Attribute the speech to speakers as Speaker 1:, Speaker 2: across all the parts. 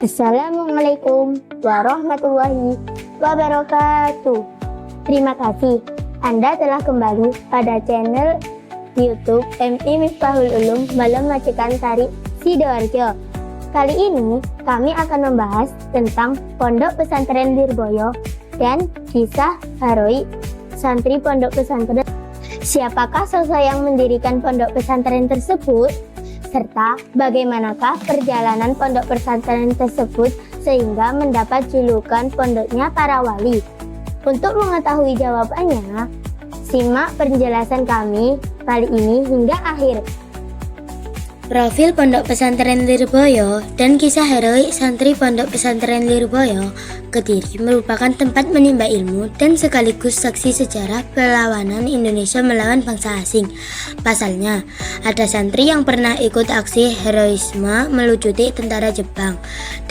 Speaker 1: Assalamualaikum warahmatullahi wabarakatuh. Terima kasih Anda telah kembali pada channel YouTube MI Miftahul Ulum Malam Majikan Sari Sidoarjo. Kali ini kami akan membahas tentang Pondok Pesantren Lirboyo dan kisah heroik santri pondok pesantren. Siapakah sosok yang mendirikan pondok pesantren tersebut? Serta bagaimanakah perjalanan pondok pesantren tersebut sehingga mendapat julukan pondoknya para wali? Untuk mengetahui jawabannya, simak penjelasan kami kali ini hingga akhir.
Speaker 2: Profil Pondok Pesantren Lirboyo dan kisah heroik santri Pondok Pesantren Lirboyo Kediri merupakan tempat menimba ilmu dan sekaligus saksi sejarah perlawanan Indonesia melawan bangsa asing. Pasalnya, ada santri yang pernah ikut aksi heroisme melucuti tentara Jepang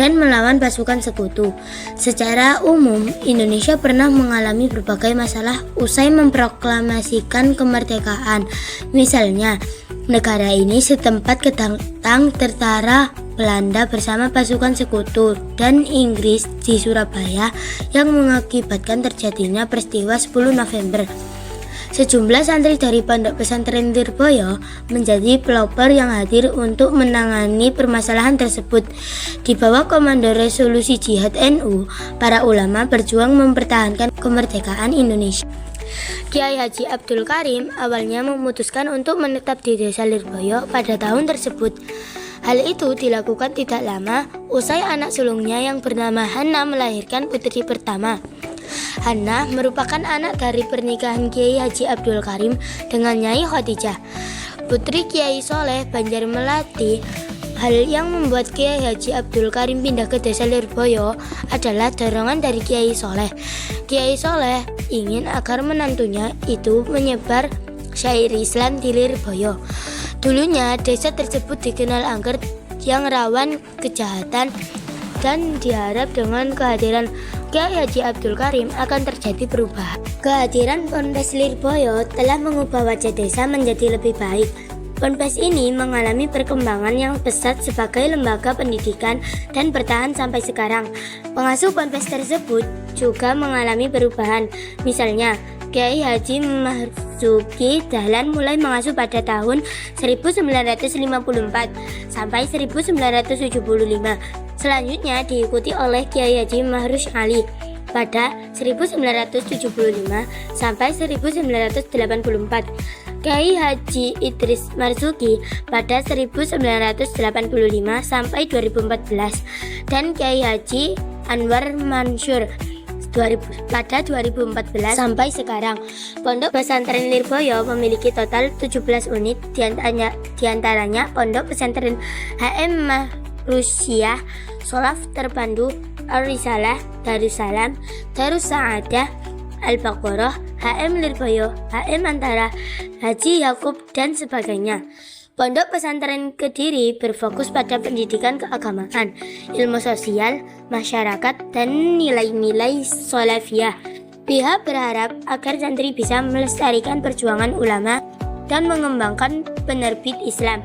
Speaker 2: dan melawan pasukan sekutu. Secara umum, Indonesia pernah mengalami berbagai masalah usai memproklamasikan kemerdekaan. Misalnya, negara ini setempat ketentang tentara Belanda bersama pasukan sekutu dan Inggris di Surabaya yang mengakibatkan terjadinya peristiwa 10 November. Sejumlah santri dari Pondok Pesantren Lirboyo menjadi pelopor yang hadir untuk menangani permasalahan tersebut. Di bawah komando Resolusi Jihad NU, para ulama berjuang mempertahankan kemerdekaan Indonesia. Kiai Haji Abdul Karim awalnya memutuskan untuk menetap di desa Lirboyo pada tahun tersebut. Hal itu dilakukan tidak lama usai anak sulungnya yang bernama Hana melahirkan putri pertama. Hana merupakan anak dari pernikahan Kiai Haji Abdul Karim dengan Nyai Khadijah, putri Kiai Soleh Banjar Melati. Hal yang membuat Kiai Haji Abdul Karim pindah ke desa Lirboyo adalah dorongan dari Kiai Soleh. Kiai Soleh ingin agar menantunya itu menyebar syair Islam di Lirboyo. Dulunya desa tersebut dikenal angker yang rawan kejahatan dan diharap dengan kehadiran Kiai Haji Abdul Karim akan terjadi perubahan. Kehadiran Ponpes Lirboyo telah mengubah wajah desa menjadi lebih baik. Ponpes ini mengalami perkembangan yang pesat sebagai lembaga pendidikan dan bertahan sampai sekarang. Pengasuh Ponpes tersebut juga mengalami perubahan. Misalnya, Kiai Haji Marzuki Dahlan mulai mengasuh pada tahun 1954 sampai 1975. Selanjutnya diikuti oleh Kiai Haji Mahrus Ali pada 1975 sampai 1984. Kiai Haji Idris Marzuki pada 1985 sampai 2014 dan Kiai Haji Anwar Mansur pada 2014 sampai sekarang. Pondok Pesantren Lirboyo memiliki total 17 unit, diantaranya Pondok Pesantren HM Mahrusyah, Sholaf Terpandu, Ar-Risalah, Darussalam, Darus Saadah, Al-Baqarah, HM Lirboyo, HM Antara, Haji Yakub, dan sebagainya. Pondok Pesantren Kediri berfokus pada pendidikan keagamaan, ilmu sosial, masyarakat, dan nilai-nilai salafiyah. Pihak berharap agar santri bisa melestarikan perjuangan ulama dan mengembangkan penerbit Islam.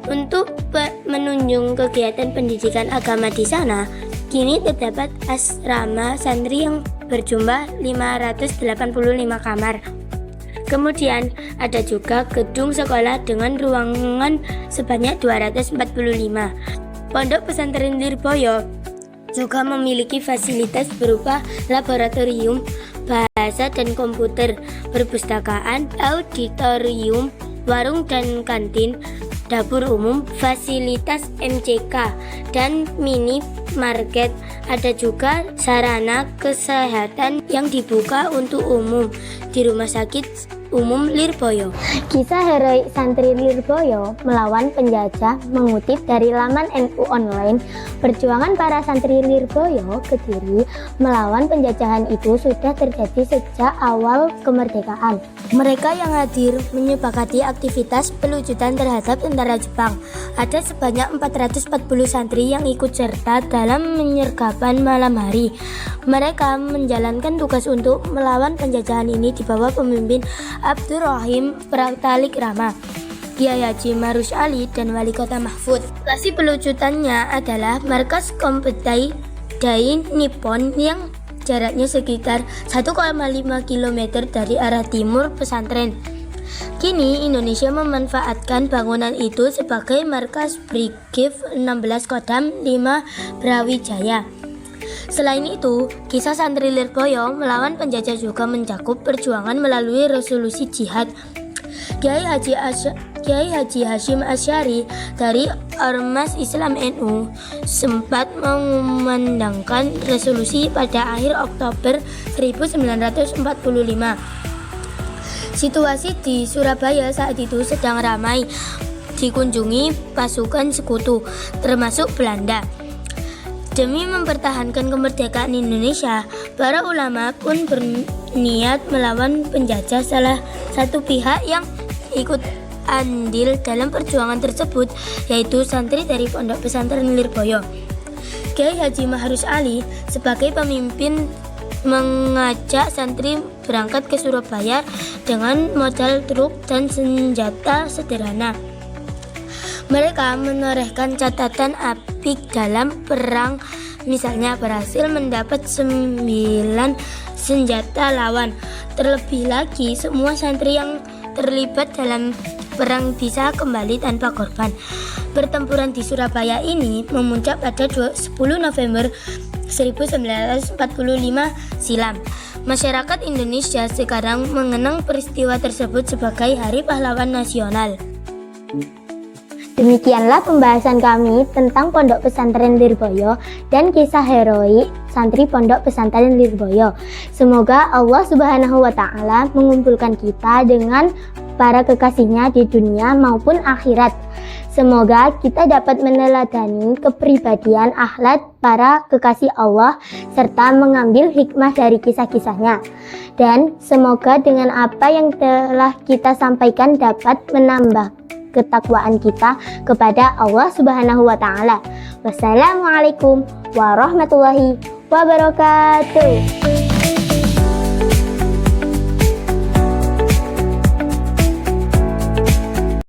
Speaker 2: Untuk menunjang kegiatan pendidikan agama di sana, kini terdapat asrama santri yang berjumlah 585 kamar. Kemudian ada juga gedung sekolah dengan ruangan sebanyak 245. Pondok Pesantren Lirboyo juga memiliki fasilitas berupa laboratorium bahasa dan komputer, perpustakaan, auditorium, warung dan kantin, dapur umum, fasilitas MCK, dan mini market. Ada juga sarana kesehatan yang dibuka untuk umum di Rumah Sakit Umum Lirboyo.
Speaker 1: Kisah heroik santri Lirboyo melawan penjajah mengutip dari laman NU Online. Perjuangan para santri Lirboyo Kediri melawan penjajahan itu sudah terjadi sejak awal kemerdekaan. Mereka yang hadir menyepakati aktivitas pelucutan terhadap tentara Jepang. Ada sebanyak 440 santri yang ikut serta dalam penyergapan malam hari. Mereka menjalankan tugas untuk melawan penjajahan ini di bawah pemimpin Abdurrahim Pratalik Rama.
Speaker 2: Kiai Haji Ma'ruf Ali, dan Wali Kota Mahfud. Lokasi pelucutannya adalah Markas Kompetai Dai Nippon yang jaraknya sekitar 1,5 km dari arah timur pesantren. Kini Indonesia memanfaatkan bangunan itu sebagai markas Brigif 16 Kodam 5 Brawijaya. Selain itu, kisah santri Lirboyo melawan penjajah juga mencakup perjuangan melalui resolusi jihad. Kiai Haji Hashim Asy'ari dari Ormas Islam NU sempat mengumandangkan resolusi pada akhir Oktober 1945. Situasi di Surabaya saat itu sedang ramai dikunjungi pasukan sekutu, termasuk Belanda. Demi mempertahankan kemerdekaan Indonesia, para ulama pun berniat melawan penjajah. Salah satu pihak yang ikut andil dalam perjuangan tersebut yaitu santri dari Pondok Pesantren Lirboyo. Kiai Haji Ma'ruf Ali sebagai pemimpin mengajak santri berangkat ke Surabaya dengan modal truk dan senjata sederhana. Mereka menorehkan catatan apik dalam perang, misalnya berhasil mendapat 9 senjata lawan. Terlebih lagi, semua santri yang terlibat dalam perang bisa kembali tanpa korban. Pertempuran di Surabaya ini memuncak pada 10 November 1945 silam. Masyarakat Indonesia sekarang mengenang peristiwa tersebut sebagai Hari Pahlawan Nasional.
Speaker 1: Demikianlah pembahasan kami tentang Pondok Pesantren Lirboyo dan kisah heroik santri Pondok Pesantren Lirboyo. Semoga Allah Subhanahu wa Ta'ala mengumpulkan kita dengan para kekasihnya di dunia maupun akhirat. Semoga kita dapat meneladani kepribadian akhlak para kekasih Allah serta mengambil hikmah dari kisah-kisahnya. Dan semoga dengan apa yang telah kita sampaikan dapat menambah ketakwaan kita kepada Allah Subhanahu wa Ta'ala. Wassalamualaikum warahmatullahi wabarakatuh.